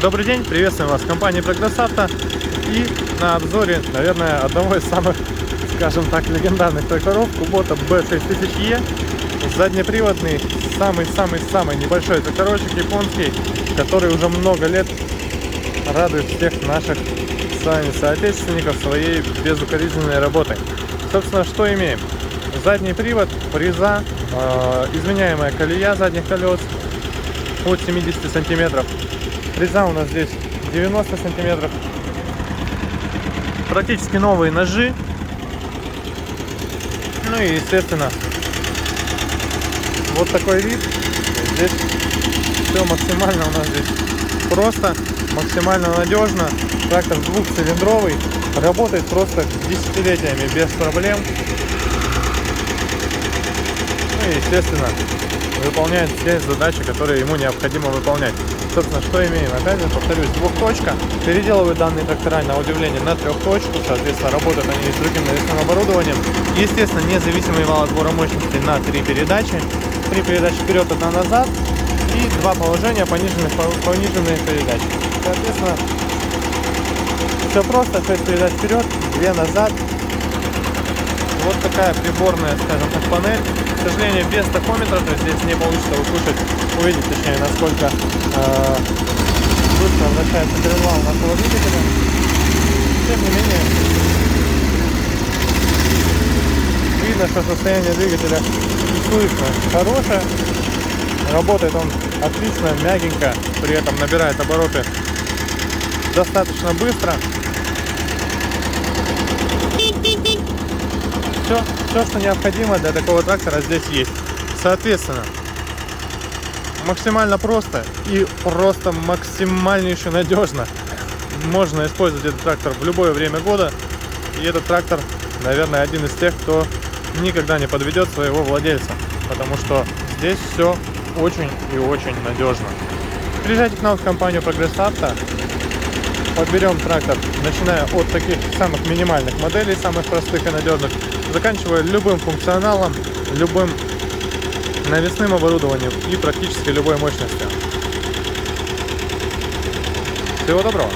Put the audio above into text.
Добрый день, приветствуем вас в компании Progress Auto и на обзоре, наверное, одного из самых, скажем так, легендарных тракторов Kubota B6000E. Заднеприводный, самый-самый-самый небольшой тракторочек японский, который уже много лет радует всех наших с вами соотечественников своей безукоризненной работой. Собственно, что имеем? Задний привод, фреза, изменяемая колея задних колес от 70 сантиметров. Фреза у нас здесь 90 сантиметров. Практически новые ножи. Ну и, естественно, вот такой вид. Здесь все максимально у нас здесь просто, максимально надежно. Трактор двухцилиндровый, работает просто десятилетиями без проблем. Ну и, естественно, выполняет все задачи, которые ему необходимо выполнять. Собственно, что имеем? Опять же, повторюсь, двухточка. Переделывают данные трактора, на удивление, на трехточку. Соответственно, работают они с другим навесным оборудованием. Естественно, независимый вал отбора мощности на 3 передачи. 3 передачи вперед, 1 назад. И 2 положения пониженные передачи. Соответственно, все просто. 6 передач вперед, 2 назад. Вот такая приборная, скажем так, панель. К сожалению, без тахометра, то есть здесь не получится увидеть, точнее, насколько быстро вращается передвал нашего двигателя. Тем не менее, видно, что состояние двигателя слышно хорошее. Работает он отлично, мягенько, при этом набирает обороты достаточно быстро. Все, что необходимо для такого трактора, здесь есть. Соответственно, максимально просто и просто максимальнейше надежно можно использовать этот трактор в любое время года. И этот трактор, наверное, один из тех, кто никогда не подведет своего владельца, потому что здесь все очень и очень надежно. Приезжайте к нам в компанию Progress Auto. Подберем трактор, начиная от таких самых минимальных моделей, самых простых и надежных, заканчивая любым функционалом, любым навесным оборудованием и практически любой мощностью. Всего доброго!